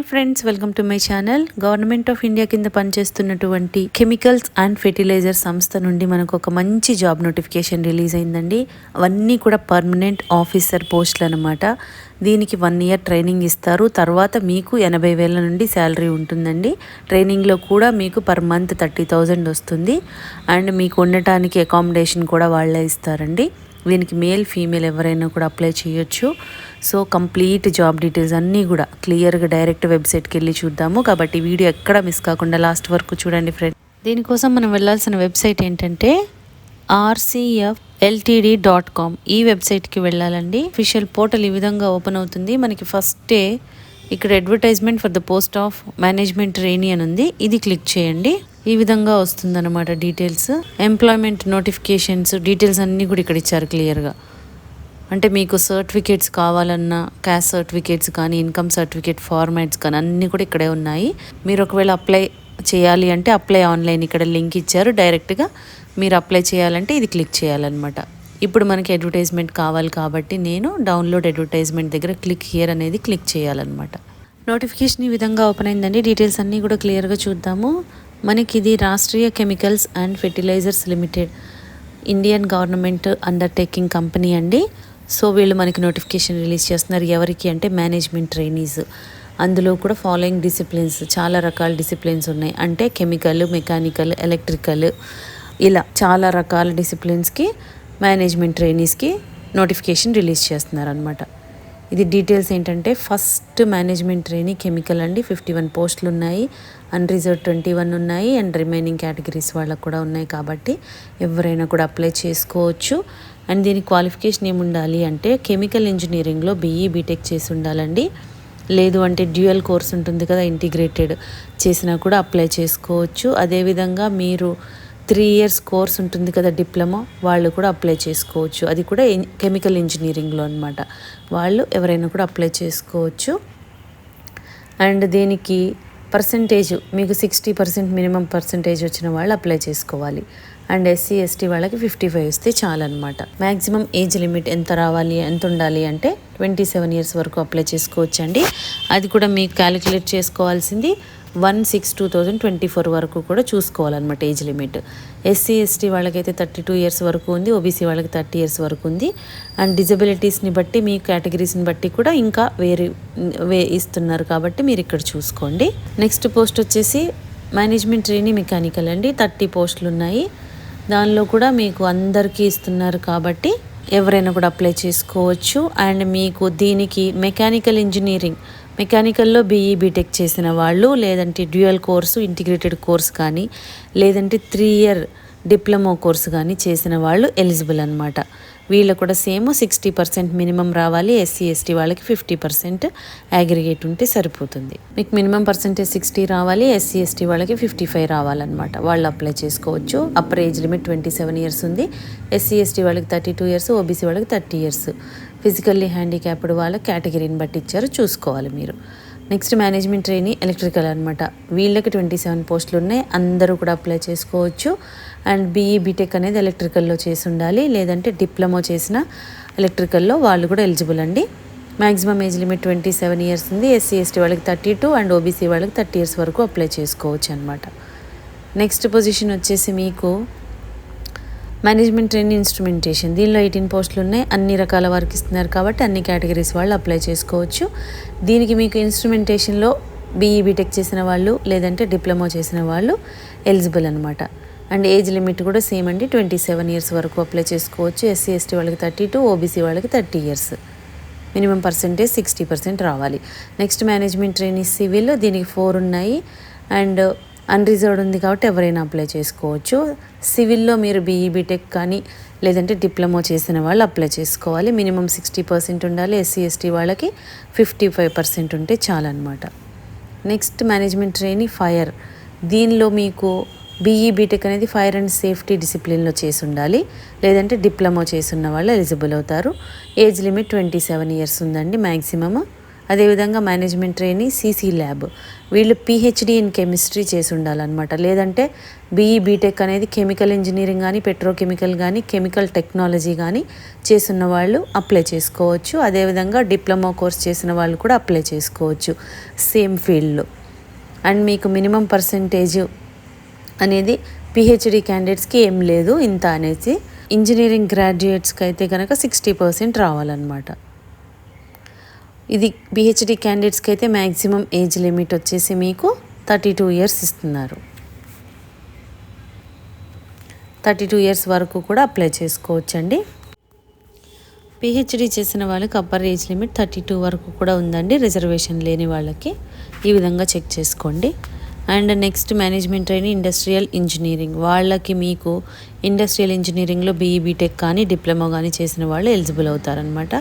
Hi friends, welcome to my channel. Government of India కింద పనిచేస్తున్నటువంటి chemicals and fertiliser సంస్థ నుండి మనకు ఒక మంచి జాబ్ నోటిఫికేషన్ రిలీజ్ అయిందండి. అవన్నీ కూడా పర్మనెంట్ ఆఫీసర్ పోస్టులు అనమాట. దీనికి 1 year ట్రైనింగ్ ఇస్తారు. తర్వాత మీకు 80,000 నుండి శాలరీ ఉంటుందండి. ట్రైనింగ్లో కూడా మీకు పర్ మంత్ 30,000 వస్తుంది. అండ్ మీకు ఉండటానికి అకామిడేషన్ కూడా వాళ్ళే ఇస్తారండి. దీనికి మేల్ ఫీమేల్ ఎవరైనా కూడా అప్లై చేయొచ్చు. సో కంప్లీట్ జాబ్ డీటెయిల్స్ అన్నీ కూడా క్లియర్గా డైరెక్ట్ వెబ్సైట్కి వెళ్ళి చూద్దాము. కాబట్టి వీడియో ఎక్కడ మిస్ కాకుండా లాస్ట్ వరకు చూడండి ఫ్రెండ్. దీనికోసం మనం వెళ్ళాల్సిన వెబ్సైట్ ఏంటంటే rcfltd.com. ఈ వెబ్సైట్కి వెళ్ళాలండి. అఫీషియల్ పోర్టల్ ఈ విధంగా ఓపెన్ అవుతుంది. మనకి ఫస్టే ఇక్కడ advertisement for the post of management trainee అని ఉంది. ఇది క్లిక్ చేయండి. ఈ విధంగా వస్తుందన్నమాట డీటెయిల్స్. ఎంప్లాయ్మెంట్ నోటిఫికేషన్స్ డీటెయిల్స్ అన్నీ కూడా ఇక్కడ ఇచ్చారు క్లియర్గా. అంటే మీకు సర్టిఫికేట్స్ కావాలన్నా క్యాస్ట్ సర్టిఫికేట్స్ కానీ ఇన్కమ్ సర్టిఫికేట్ ఫార్మాట్స్ కానీ అన్నీ కూడా ఇక్కడే ఉన్నాయి. మీరు ఒకవేళ అప్లై చేయాలి అంటే అప్లై ఆన్లైన్ ఇక్కడ లింక్ ఇచ్చారు. డైరెక్ట్గా మీరు అప్లై చేయాలంటే ఇది క్లిక్ చేయాలన్నమాట. ఇప్పుడు మనకి అడ్వర్టైజ్మెంట్ కావాలి కాబట్టి నేను డౌన్లోడ్ అడ్వర్టైజ్మెంట్ దగ్గర క్లిక్ హియర్ అనేది క్లిక్ చేయాలన్నమాట. నోటిఫికేషన్ ఈ విధంగా ఓపెన్ అయిందండి. డీటెయిల్స్ అన్నీ కూడా క్లియర్గా చూద్దాము. మనకి ఇది Rashtriya chemicals and fertilisers limited Indian government undertaking company అండి. సో వీళ్ళు మనకి నోటిఫికేషన్ రిలీజ్ చేస్తున్నారు. ఎవరికి అంటే మేనేజ్మెంట్ ట్రైనీస్. అందులో కూడా ఫాలోయింగ్ డిసిప్లిన్స్, చాలా రకాల డిసిప్లిన్స్ ఉన్నాయి. అంటే కెమికల్, మెకానికల్, ఎలక్ట్రికల్, ఇలా చాలా రకాల డిసిప్లిన్స్కి మేనేజ్మెంట్ ట్రైనీస్కి నోటిఫికేషన్ రిలీజ్ చేస్తున్నారు అనమాట. ఇది డీటెయిల్స్ ఏంటంటే ఫస్ట్ మేనేజ్మెంట్ ట్రైనీ కెమికల్ అండి. 51 పోస్టులు ఉన్నాయి. అన్రిజర్వ్డ్ 21 ఉన్నాయి. అండ్ రిమైనింగ్ కేటగిరీస్ వాళ్ళకు కూడా ఉన్నాయి. కాబట్టి ఎవరైనా కూడా అప్లై చేసుకోవచ్చు. అండ్ దీని క్వాలిఫికేషన్ ఏముండాలి అంటే కెమికల్ ఇంజనీరింగ్లో BE బీటెక్ చేసి ఉండాలండి. లేదు అంటే డ్యూయల్ కోర్స్ ఉంటుంది కదా, ఇంటిగ్రేటెడ్ చేసినా కూడా అప్లై చేసుకోవచ్చు. అదేవిధంగా మీరు 3 years కోర్స్ ఉంటుంది కదా డిప్లొమా, వాళ్ళు కూడా అప్లై చేసుకోవచ్చు. అది కూడా కెమికల్ ఇంజనీరింగ్లో అనమాట. వాళ్ళు ఎవరైనా కూడా అప్లై చేసుకోవచ్చు. అండ్ దీనికి పర్సంటేజ్ మీకు 60% మినిమం పర్సంటేజ్ వచ్చిన వాళ్ళు అప్లై చేసుకోవాలి. అండ్ SC ST వాళ్ళకి 55 వస్తే చాలన్నమాట. మ్యాక్సిమం ఏజ్ లిమిట్ ఎంత ఉండాలి అంటే 27 years వరకు అప్లై చేసుకోవచ్చండి. అది కూడా మీకు క్యాలిక్యులేట్ చేసుకోవాల్సింది 1/6/2024 వరకు కూడా చూసుకోవాలన్నమాట ఏజ్ లిమిట్. SC ST వాళ్ళకైతే 32 years వరకు ఉంది. OBC వాళ్ళకి 30 years వరకు ఉంది. అండ్ డిజబిలిటీస్ని బట్టి మీ కేటగిరీస్ని బట్టి కూడా ఇంకా వేరే ఇస్తున్నారు కాబట్టి మీరు ఇక్కడ చూసుకోండి. నెక్స్ట్ పోస్ట్ వచ్చేసి మేనేజ్మెంట్ ట్రైనీ మెకానికల్ అండి. 30 పోస్టులు ఉన్నాయి. దానిలో కూడా మీకు అందరికీ ఇస్తున్నారు కాబట్టి ఎవరైనా కూడా అప్లై చేసుకోవచ్చు. అండ్ మీకు దీనికి మెకానికల్లో BE బీటెక్ చేసిన వాళ్ళు, లేదంటే డ్యూయల్ కోర్సు ఇంటిగ్రేటెడ్ కోర్స్ కానీ, లేదంటే 3 year డిప్లొమా కోర్సు కానీ చేసిన వాళ్ళు ఎలిజిబుల్ అనమాట. వీళ్ళు కూడా సేమ్ 60% మినిమం రావాలి. SC ST వాళ్ళకి 50% అగ్రిగేట్ ఉంటే సరిపోతుంది. మీకు మినిమం పర్సెంటేజ్ 60 రావాలి. SC ST వాళ్ళకి 55 రావాలన్నమాట. వాళ్ళు అప్లై చేసుకోవచ్చు. అప్పర్ ఏజ్ లిమిట్ 27 years ఉంది. SC ST వాళ్ళకి 32 years, OBC వాళ్ళకి 30 years. ఫిజికల్లీ హ్యాండిక్యాప్డ్ వాళ్ళ కేటగిరీని బట్టి ఇచ్చారు, చూసుకోవాలి మీరు. నెక్స్ట్ మేనేజ్మెంట్ ట్రైనీ ఎలక్ట్రికల్ అనమాట. వీళ్ళకి 27 పోస్టులు ఉన్నాయి. అందరూ కూడా అప్లై చేసుకోవచ్చు. అండ్ BE బీటెక్ అనేది ఎలక్ట్రికల్లో చేసి ఉండాలి, లేదంటే డిప్లొమా చేసిన ఎలక్ట్రికల్లో వాళ్ళు కూడా ఎలిజిబుల్ అండి. మ్యాక్సిమం ఏజ్ లిమిట్ 27 years ఉంది. SC ST వాళ్ళకి 32, అండ్ OBC వాళ్ళకి 30 years వరకు అప్లై చేసుకోవచ్చు అనమాట. నెక్స్ట్ పొజిషన్ వచ్చేసి మీకు మేనేజ్మెంట్ ట్రైనీ ఇన్స్ట్రుమెంటేషన్. దీనిలో 18 పోస్టులు ఉన్నాయి. అన్ని రకాల వర్క్ ఇస్తున్నారు కాబట్టి అన్ని కేటగిరీస్ వాళ్ళు అప్లై చేసుకోవచ్చు. దీనికి మీకు ఇన్స్ట్రుమెంటేషన్లో BE బీటెక్ చేసిన వాళ్ళు, లేదంటే డిప్లొమా చేసిన వాళ్ళు ఎలిజిబుల్ అనమాట. అండ్ ఏజ్ లిమిట్ కూడా సేమ్ అండి. 27 years వరకు అప్లై చేసుకోవచ్చు. SC ST వాళ్ళకి 32, OBC వాళ్ళకి 30 years. మినిమం పర్సెంటేజ్ 60% రావాలి. Next management trainee civil. దీనికి 4 ఉన్నాయి. అండ్ అన్రిజర్వ్డ్ ఉంది కాబట్టి ఎవరైనా అప్లై చేసుకోవచ్చు. సివిల్లో మీరు BE బీటెక్ కానీ, లేదంటే డిప్లొమా చేసిన వాళ్ళు అప్లై చేసుకోవాలి. మినిమం 60% ఉండాలి. SC ST వాళ్ళకి 55% ఉంటే చాలన్నమాట. Next management trainee fire. దీనిలో మీకు BE బీటెక్ అనేది ఫైర్ అండ్ సేఫ్టీ డిసిప్లిన్లో చేసి ఉండాలి, లేదంటే డిప్లొమా చేసి ఉన్న వాళ్ళు ఎలిజిబుల్ అవుతారు. ఏజ్ లిమిట్ 27 years ఉందండి మ్యాక్సిమమ్. అదేవిధంగా మేనేజ్మెంట్ ట్రైనీ సీసీ ల్యాబ్, వీళ్ళు పిహెచ్డి ఇన్ కెమిస్ట్రీ చేసి ఉండాలన్నమాట. లేదంటే బీఈ బీటెక్ అనేది కెమికల్ ఇంజనీరింగ్ కానీ, పెట్రోకెమికల్ కానీ, కెమికల్ టెక్నాలజీ కానీ చేసిన వాళ్ళు అప్లై చేసుకోవచ్చు. అదేవిధంగా డిప్లొమా కోర్స్ చేసిన వాళ్ళు కూడా అప్లై చేసుకోవచ్చు సేమ్ ఫీల్డ్లో. అండ్ మీకు మినిమం పర్సంటేజ్ అనేది పిహెచ్డి క్యాండిడేట్స్కి ఏం లేదు ఇంత అనేసి. ఇంజనీరింగ్ గ్రాడ్యుయేట్స్కి అయితే కనుక 60% రావాలన్నమాట. ఇది పిహెచ్డి క్యాండిడేట్స్కి అయితే మ్యాక్సిమం ఏజ్ లిమిట్ వచ్చేసి మీకు 32 ఇయర్స్ ఇస్తున్నారు. 32 ఇయర్స్ వరకు కూడా అప్లై చేసుకోవచ్చండి. పిహెచ్డి చేసిన వాళ్ళకి అప్పర్ ఏజ్ లిమిట్ 32 వరకు కూడా ఉందండి, రిజర్వేషన్ లేని వాళ్ళకి. ఈ విధంగా చెక్ చేసుకోండి. And next management trainee industrial engineering, వాళ్ళకి మీకు ఇండస్ట్రియల్ ఇంజనీరింగ్లో బీఈ బీటెక్ కానీ డిప్లొమా కానీ చేసిన వాళ్ళు ఎలిజిబుల్ అవుతారనమాట.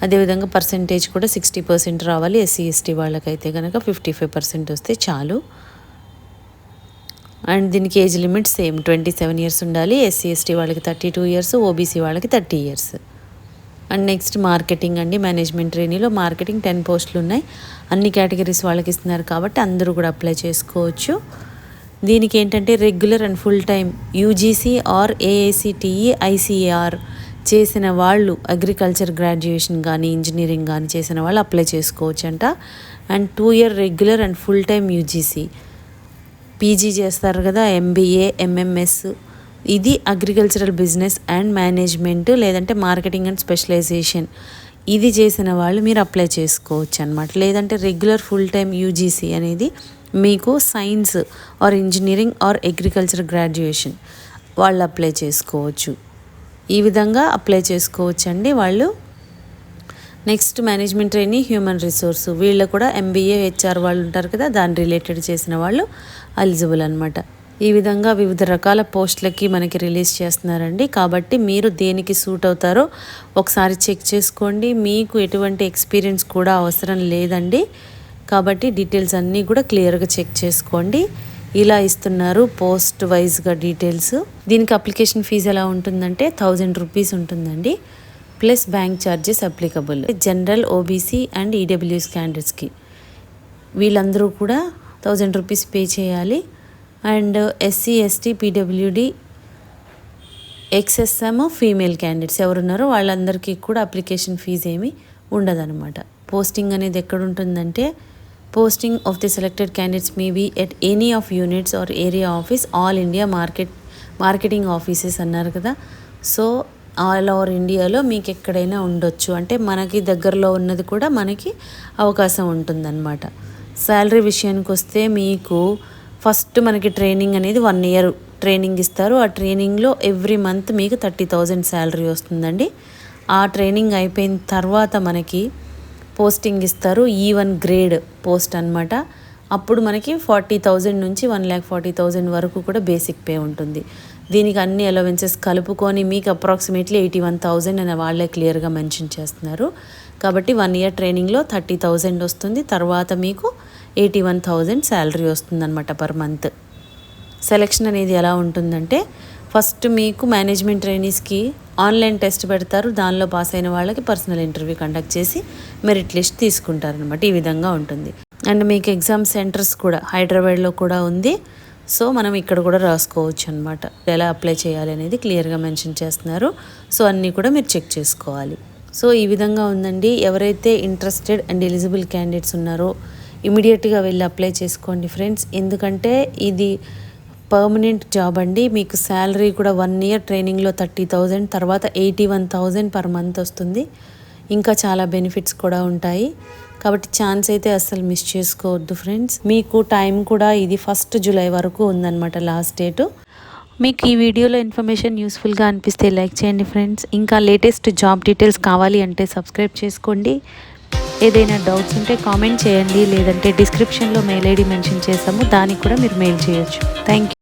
అదేవిధంగా పర్సంటేజ్ కూడా 60% రావాలి. ఎస్సీ ఎస్టీ వాళ్ళకైతే కనుక 55% వస్తే చాలు. అండ్ దీనికి ఏజ్ లిమిట్ సేమ్ 27 ఇయర్స్ ఉండాలి. ఎస్సీ ఎస్టీ వాళ్ళకి 32 ఇయర్స్, ఓబీసీ వాళ్ళకి 30 ఇయర్స్. అండ్ నెక్స్ట్ మార్కెటింగ్ అండి. మేనేజ్మెంట్ ట్రైనీలో మార్కెటింగ్ 10 పోస్టులు ఉన్నాయి. అన్ని కేటగిరీస్ వాళ్ళకి ఇస్తున్నారు కాబట్టి అందరూ కూడా అప్లై చేసుకోవచ్చు. దీనికి ఏంటంటే regular and full time UGC are AICTE ICAR చేసిన వాళ్ళు, అగ్రికల్చర్ గ్రాడ్యుయేషన్ కానీ ఇంజనీరింగ్ కానీ చేసిన వాళ్ళు అప్లై చేసుకోవచ్చు అంట. And 2 year regular and full time UGC, PG చేస్తారు కదా, ఎంబీఏ ఎంఎంఎస్, ఇది అగ్రికల్చరల్ బిజినెస్ అండ్ మేనేజ్మెంట్ లేదంటే మార్కెటింగ్ అండ్ స్పెషలైజేషన్, ఇది చేసిన వాళ్ళు మీరు అప్లై చేసుకోవచ్చు అనమాట. లేదంటే రెగ్యులర్ ఫుల్ టైం యూజీసీ అనేది మీకు science or engineering or agriculture graduation వాళ్ళు అప్లై చేసుకోవచ్చు. ఈ విధంగా అప్లై చేసుకోవచ్చు అండి వాళ్ళు. Next management trainee human resource, వీళ్ళు కూడా ఎంబీఏ హెచ్ఆర్ వాళ్ళు ఉంటారు కదా, దాని రిలేటెడ్ చేసిన వాళ్ళు ఎలిజిబుల్ అనమాట. ఈ విధంగా వివిధ రకాల పోస్టులకి మనకి రిలీజ్ చేస్తున్నారండి. కాబట్టి మీరు దేనికి సూట్ అవుతారో ఒకసారి చెక్ చేసుకోండి. మీకు ఎటువంటి ఎక్స్పీరియన్స్ కూడా అవసరం లేదండి. కాబట్టి డీటెయిల్స్ అన్నీ కూడా క్లియర్గా చెక్ చేసుకోండి. ఇలా ఇస్తున్నారు పోస్ట్ వైజ్గా డీటెయిల్స్. దీనికి అప్లికేషన్ ఫీజు ఎలా ఉంటుందంటే 1000 రూపీస్ ఉంటుందండి, plus bank charges applicable. General, OBC and EWS క్యాండిడేట్స్కి వీళ్ళందరూ కూడా 1000 రూపీస్ పే చేయాలి. And SC ST PWD XSM female candidates ఎవరున్నారో వాళ్ళందరికీ కూడా అప్లికేషన్ ఫీజు ఏమీ ఉండదన్నమాట. పోస్టింగ్ అనేది ఎక్కడ ఉంటుందంటే posting of the selected candidates may be at any of units or area office all India marketing offices అన్నారు కదా. సో ఆల్ ఓవర్ ఇండియాలో మీకు ఎక్కడైనా ఉండొచ్చు, అంటే మనకి దగ్గరలో ఉన్నది కూడా మనకి అవకాశం ఉంటుందన్నమాట. శాలరీ విషయానికి వస్తే మీకు ఫస్ట్ మనకి ట్రైనింగ్ అనేది 1 ఇయర్ ట్రైనింగ్ ఇస్తారు. ఆ ట్రైనింగ్లో ఎవ్రీ మంత్ మీకు 30,000 శాలరీ వస్తుందండి. ఆ ట్రైనింగ్ అయిపోయిన తర్వాత మనకి పోస్టింగ్ ఇస్తారు, E1 గ్రేడ్ పోస్ట్ అనమాట. అప్పుడు మనకి 40,000 నుంచి 1,40,000 వరకు కూడా బేసిక్ పే ఉంటుంది. దీనికి అన్ని అలవెన్సెస్ కలుపుకొని మీకు అప్రాక్సిమేట్లీ 81,000 అని వాళ్ళే క్లియర్గా మెన్షన్ చేస్తున్నారు. కాబట్టి 1 ఇయర్ ట్రైనింగ్లో 30,000 వస్తుంది. తర్వాత మీకు 81,000 శాలరీ వస్తుందన్నమాట పర్ మంత్. సెలెక్షన్ అనేది ఎలా ఉంటుందంటే ఫస్ట్ మీకు మేనేజ్మెంట్ ట్రైనీస్కి ఆన్లైన్ టెస్ట్ పెడతారు. దానిలో పాస్ అయిన వాళ్ళకి పర్సనల్ ఇంటర్వ్యూ కండక్ట్ చేసి మెరిట్ లిస్ట్ తీసుకుంటారనమాట. ఈ విధంగా ఉంటుంది. అండ్ మీకు ఎగ్జామ్ సెంటర్స్ కూడా హైదరాబాద్లో కూడా ఉంది. సో మనం ఇక్కడ కూడా రాసుకోవచ్చు అనమాట. ఎలా అప్లై చేయాలి అనేది క్లియర్గా మెన్షన్ చేస్తున్నారు. సో అన్నీ కూడా మీరు చెక్ చేసుకోవాలి. సో ఈ విధంగా ఉందండి. ఎవరైతే ఇంట్రెస్టెడ్ అండ్ ఎలిజిబుల్ క్యాండిడేట్స్ ఉన్నారో ఇమీడియట్గా వెళ్ళి అప్లై చేసుకోండి ఫ్రెండ్స్. ఎందుకంటే ఇది పర్మనెంట్ జాబ్ అండి. మీకు శాలరీ కూడా 1 ఇయర్ ట్రైనింగ్లో 30,000, తర్వాత 81,000 పర్ మంత్ వస్తుంది. ఇంకా చాలా బెనిఫిట్స్ కూడా ఉంటాయి. కాబట్టి ఛాన్స్ అయితే అస్సలు మిస్ చేసుకోవద్దు ఫ్రెండ్స్. మీకు టైం కూడా ఇది 1 జూలై వరకు ఉందన్నమాట లాస్ట్ డేటు. మీకు ఈ వీడియోలో ఇన్ఫర్మేషన్ యూస్ఫుల్గా అనిపిస్తే లైక్ చేయండి ఫ్రెండ్స్. ఇంకా లేటెస్ట్ జాబ్ డీటెయిల్స్ కావాలి అంటే సబ్స్క్రైబ్ చేసుకోండి. ఏదైనా డౌట్స్ ఉంటే కామెంట్ చేయండి, లేదంటే డిస్క్రిప్షన్లో మెయిల్ ఐడి మెన్షన్ చేస్తాము, దానికి కూడా మీరు మెయిల్ చేయొచ్చు. Thank you.